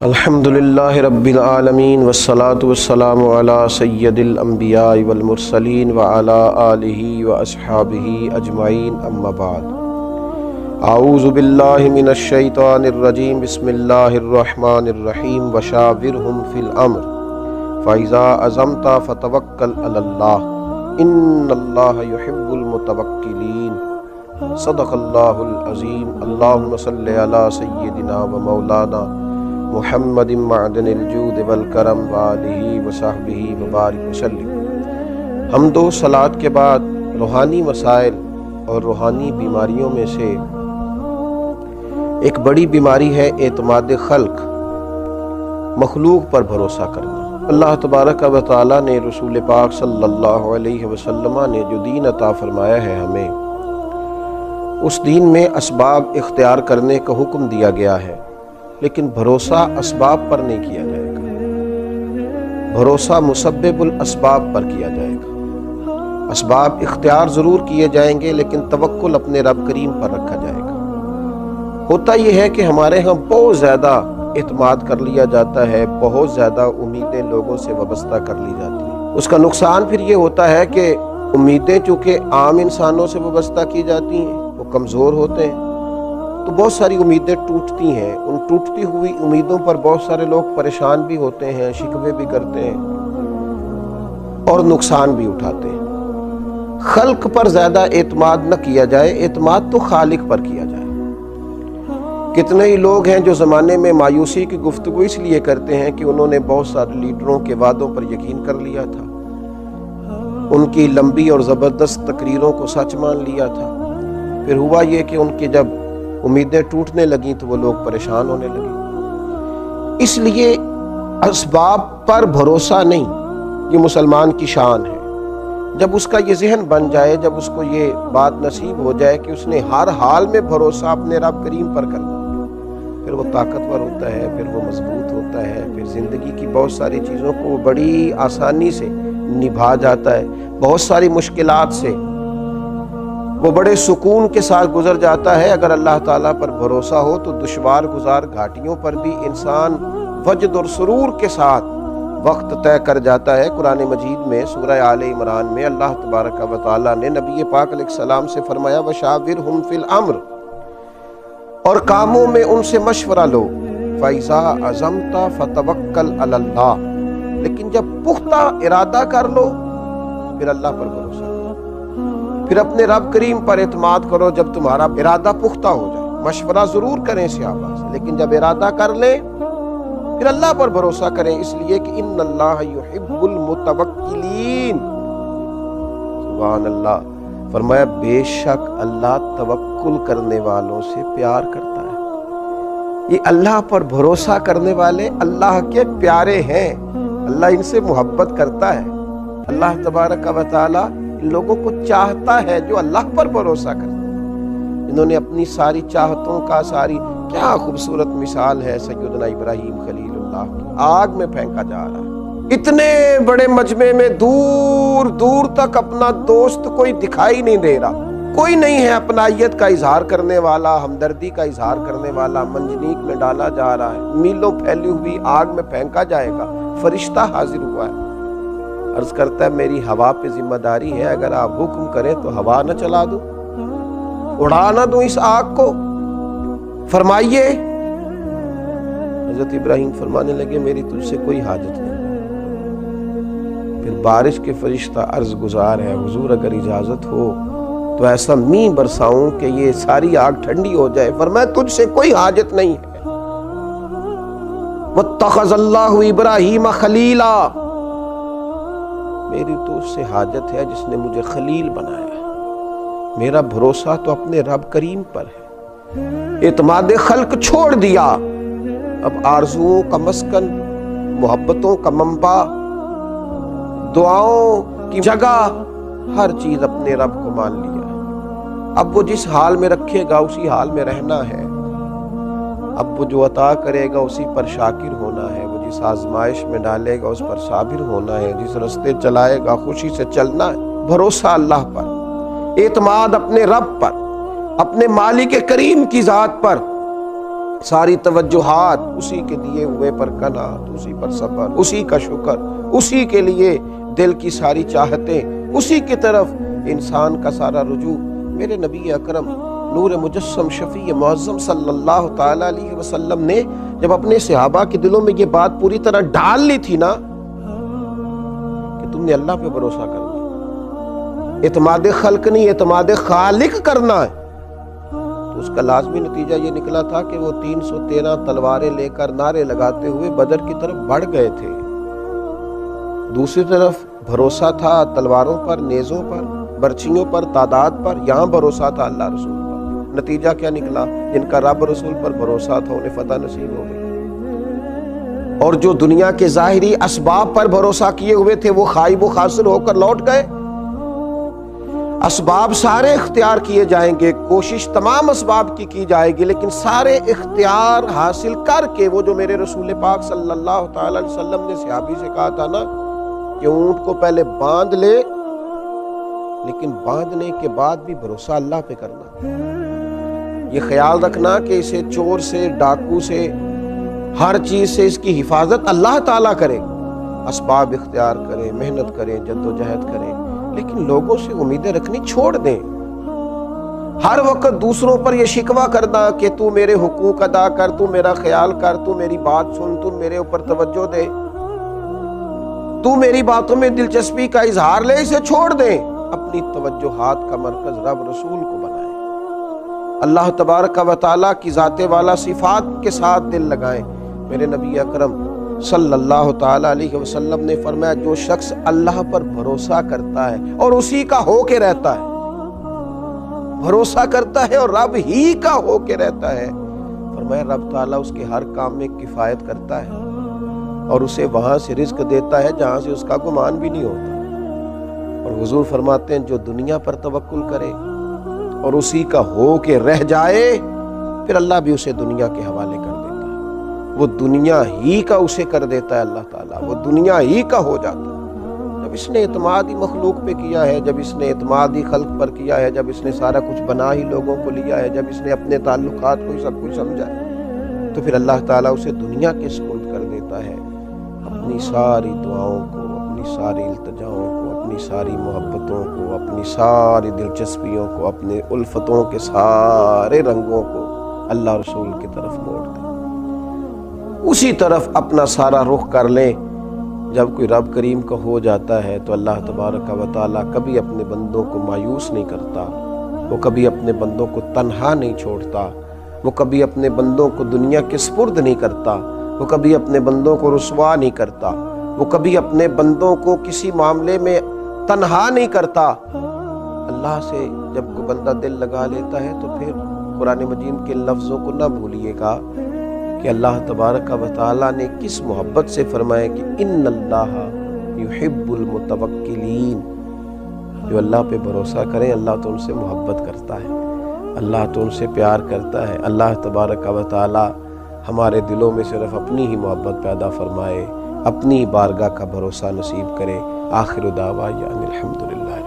الحمدللہ رب العالمین والصلاة والسلام علی سید الانبیاء والمرسلین وعلی آلہ واصحابہ اجمعین اما بعد اعوذ باللہ من الشیطان الرجیم بسم اللہ الرحمن الرحیم وشاورہم فی الامر فاذا عزمت فتوکل علی اللہ ان اللہ یحب المتوکلین صدق اللہ العظیم اللہم صلی علی سیدنا و مولانا محمد معدن الجود والکرم وآلہ وصحبہ وبارک وسلم۔ حمد و صلوات کے بعد روحانی مسائل اور روحانی بیماریوں میں سے ایک بڑی بیماری ہے اعتماد خلق، مخلوق پر بھروسہ کرنا۔ اللہ تبارک و تعالی نے رسول پاک صلی اللہ علیہ وسلم نے جو دین عطا فرمایا ہے ہمیں، اس دین میں اسباب اختیار کرنے کا حکم دیا گیا ہے، لیکن بھروسہ اسباب پر نہیں کیا جائے گا، بھروسہ مسبب الاسباب پر کیا جائے گا۔ اسباب اختیار ضرور کیے جائیں گے لیکن توکل اپنے رب کریم پر رکھا جائے گا۔ ہوتا یہ ہے کہ ہمارے ہاں بہت زیادہ اعتماد کر لیا جاتا ہے، بہت زیادہ امیدیں لوگوں سے وابستہ کر لی جاتی ہیں۔ اس کا نقصان پھر یہ ہوتا ہے کہ امیدیں چونکہ عام انسانوں سے وابستہ کی جاتی ہیں، وہ کمزور ہوتے ہیں، تو بہت ساری امیدیں ٹوٹتی ہیں۔ ان ٹوٹتی ہوئی امیدوں پر بہت سارے لوگ پریشان بھی ہوتے ہیں، شکوے بھی کرتے ہیں اور نقصان بھی اٹھاتے ہیں۔ خلق پر زیادہ اعتماد نہ کیا جائے، اعتماد تو خالق پر کیا جائے۔ کتنے ہی لوگ ہیں جو زمانے میں مایوسی کی گفتگو اس لیے کرتے ہیں کہ انہوں نے بہت سارے لیڈروں کے وعدوں پر یقین کر لیا تھا، ان کی لمبی اور زبردست تقریروں کو سچ مان لیا تھا، پھر ہوا یہ کہ ان کی جب امیدیں ٹوٹنے لگیں تو وہ لوگ پریشان ہونے لگے۔ اس لیے اسباب پر بھروسہ نہیں، یہ مسلمان کی شان ہے۔ جب اس کا یہ ذہن بن جائے، جب اس کو یہ بات نصیب ہو جائے کہ اس نے ہر حال میں بھروسہ اپنے رب کریم پر کرنا، پھر وہ طاقتور ہوتا ہے، پھر وہ مضبوط ہوتا ہے، پھر زندگی کی بہت ساری چیزوں کو وہ بڑی آسانی سے نبھا جاتا ہے، بہت ساری مشکلات سے وہ بڑے سکون کے ساتھ گزر جاتا ہے۔ اگر اللہ تعالیٰ پر بھروسہ ہو تو دشوار گزار گھاٹیوں پر بھی انسان وجد اور سرور کے ساتھ وقت طے کر جاتا ہے۔ قرآن مجید میں سورہ آل عمران میں اللہ تبارک و تعالیٰ نے نبی پاک علیہ السلام سے فرمایا وشاورہم فی الامر، اور کاموں میں ان سے مشورہ لو، فَإِذَا عَزَمْتَ فَتَوَكَّلْ عَلَى اللَّهِ، لیکن جب پختہ ارادہ کر لو پھر اللہ پر بھروسہ کرو، پھر اپنے رب کریم پر اعتماد کرو جب تمہارا ارادہ پختہ ہو جائے۔ مشورہ ضرور کریں صحابہ سے، لیکن جب ارادہ کر لیں پھر اللہ پر بھروسہ کریں، اس لیے کہ ان اللہ یحب المتوکلین۔ سبحان اللہ، فرمایا بے شک اللہ توکل کرنے والوں سے پیار کرتا ہے۔ یہ اللہ پر بھروسہ کرنے والے اللہ کے پیارے ہیں، اللہ ان سے محبت کرتا ہے۔ اللہ تبارک و تعالی ان لوگوں کو چاہتا ہے جو اللہ پر بھروسہ کرتے ہیں، انہوں نے اپنی ساری چاہتوں کا کیا خوبصورت مثال ہے سیدنا ابراہیم خلیل اللہ کی، آگ میں پھینکا جا رہا ہے، اتنے بڑے مجمع میں دور دور تک اپنا دوست کوئی دکھائی نہیں دے رہا، کوئی نہیں ہے اپنائیت کا اظہار کرنے والا، ہمدردی کا اظہار کرنے والا، منجنیق میں ڈالا جا رہا ہے، میلوں پھیلی ہوئی آگ میں پھینکا جائے گا، فرشتہ حاضر ہوا ہے، عرض کرتا ہے میری ہوا پہ ذمہ داری ہے، اگر آپ حکم کریں تو ہوا نہ چلا دوں، اڑا نہ دوں اس آگ کو، فرمائیے۔ حضرت ابراہیم فرمانے لگے میری تجھ سے کوئی حاجت نہیں۔ پھر بارش کے فرشتہ عرض گزار ہے حضور اگر اجازت ہو تو ایسا می برساؤں کہ یہ ساری آگ ٹھنڈی ہو جائے۔ فرمایا تجھ سے کوئی حاجت نہیں ہے۔ واتخذ اللہ ابراہیم خلیلا، میری تو اس سے حاجت ہے جس نے مجھے خلیل بنایا ہے، میرا بھروسہ تو اپنے رب کریم پر ہے۔ اعتماد خلق چھوڑ دیا، اب آرزوؤں کا مسکن، محبتوں کا منبع، دعاؤں کی جگہ، ہر چیز اپنے رب کو مان لیا۔ اب وہ جس حال میں رکھے گا اسی حال میں رہنا ہے، اب وہ جو عطا کرے گا اسی پر شاکر ہونا ہے، وہ جس آزمائش میں ڈالے گا اس پر صابر ہونا ہے، جس رستے چلائے گا خوشی سے چلنا ہے۔ بھروسہ اللہ پر، اعتماد اپنے رب پر، اپنے مالک کریم کی ذات پر، ساری توجہات اسی کے دیے ہوئے پر قناعت، اسی پر صبر، اسی کا شکر، اسی کے لیے دل کی ساری چاہتیں، اسی کی طرف انسان کا سارا رجوع۔ میرے نبی اکرم نور مجسم شفیع معظم صلی اللہ تعالیٰ علیہ وسلم نے جب اپنے صحابہ کے دلوں میں یہ بات پوری طرح ڈال لی تھی نا کہ تم نے اللہ پہ بھروسہ کرنا، اعتماد خلق نہیں اعتماد خالق کرنا ہے، تو اس کا لازمی نتیجہ یہ نکلا تھا کہ وہ 313 تلواریں لے کر نعرے لگاتے ہوئے بدر کی طرف بڑھ گئے تھے۔ دوسری طرف بھروسہ تھا تلواروں پر، نیزوں پر، برچھیوں پر، تعداد پر، یہاں بھروسہ تھا اللہ رسول پر۔ نتیجہ کیا نکلا؟ جن کا رب رسول پر بھروسہ تھا انہیں فتح نصیب ہو گئی، اور جو دنیا کے ظاہری اسباب پر بھروسہ کیے ہوئے تھے وہ خائب و خاسر ہو کر لوٹ گئے۔ اسباب سارے اختیار کیے جائیں گے، کوشش تمام اسباب کی جائے گی، لیکن سارے اختیار حاصل کر کے وہ جو میرے رسول پاک صلی اللہ تعالی علیہ وسلم نے صحابی سے کہا تھا نا کہ اونٹ کو پہلے باندھ لے، لیکن باندھنے کے بعد بھی بھروسہ اللہ پہ کرنا، یہ خیال رکھنا کہ اسے چور سے، ڈاکو سے، ہر چیز سے اس کی حفاظت اللہ تعالیٰ کرے، اسباب اختیار کریں، محنت کریں، جدوجہد کریں، لیکن لوگوں سے امیدیں رکھنی چھوڑ دیں۔ ہر وقت دوسروں پر یہ شکوہ کرنا کہ تو میرے حقوق ادا کر، تو میرا خیال کر، تو میری بات سن، تو میرے اوپر توجہ دے، تو میری باتوں میں دلچسپی کا اظہار لے، اسے چھوڑ دیں۔ اپنی توجہات کا مرکز رب رسول کو بنائیں، اللہ تبارک و تعالیٰ کی ذات والا صفات کے ساتھ دل لگائیں۔ میرے نبی اکرم صلی اللہ تعالیٰ علیہ وسلم نے فرمایا جو شخص اللہ پر بھروسہ کرتا ہے اور اسی کا ہو کے رہتا ہے، بھروسہ کرتا ہے اور رب ہی کا ہو کے رہتا ہے، فرمایا رب تعالیٰ اس کے ہر کام میں کفایت کرتا ہے اور اسے وہاں سے رزق دیتا ہے جہاں سے اس کا گمان بھی نہیں ہوتا۔ اور حضور فرماتے ہیں جو دنیا پر توکل کرے اور اسی کا ہو کے رہ جائے، پھر اللہ بھی اسے دنیا کے حوالے کر دیتا ہے، وہ دنیا ہی کا اسے کر دیتا ہے اللہ تعالیٰ، وہ دنیا ہی کا ہو جاتا ہے۔ جب اس نے اعتماد ہی مخلوق پہ کیا ہے، جب اس نے اعتماد ہی خلق پر کیا ہے، جب اس نے سارا کچھ بنا ہی لوگوں کو لیا ہے، جب اس نے اپنے تعلقات کو ہی سب کچھ سمجھا ہے، تو پھر اللہ تعالیٰ اسے دنیا کے سپرد کر دیتا ہے، اپنی ساری دعاؤں کو، اپنی ساری التجاؤں کو، اپنی ساری محبتوں کو، اپنی ساری دلچسپیوں کو، اپنے الفتوں کے سارے رنگوں کو اللہ رسول کی طرف موڑ دیں، اسی طرف اپنا سارا رخ کر لیں۔ جب کوئی رب کریم کا ہو جاتا ہے تو اللہ تبارک و تعالیٰ کبھی اپنے بندوں کو مایوس نہیں کرتا، وہ کبھی اپنے بندوں کو تنہا نہیں چھوڑتا، وہ کبھی اپنے بندوں کو دنیا کے سپرد نہیں کرتا، وہ کبھی اپنے بندوں کو رسوا نہیں کرتا، وہ کبھی اپنے بندوں کو کسی معاملے میں تنہا نہیں کرتا۔ اللہ سے جب کوئی بندہ دل لگا لیتا ہے تو پھر قرآن مجید کے لفظوں کو نہ بھولیے گا کہ اللہ تبارک و تعالیٰ نے کس محبت سے فرمایا کہ ان اللہ یحب المتوکلین، جو اللہ پہ بھروسہ کریں اللہ تو ان سے محبت کرتا ہے، اللہ تو ان سے پیار کرتا ہے۔ اللہ تبارک و تعالیٰ ہمارے دلوں میں صرف اپنی ہی محبت پیدا فرمائے، اپنی بارگاہ کا بھروسہ نصیب کرے۔ آخر دعوانا الحمدللہ۔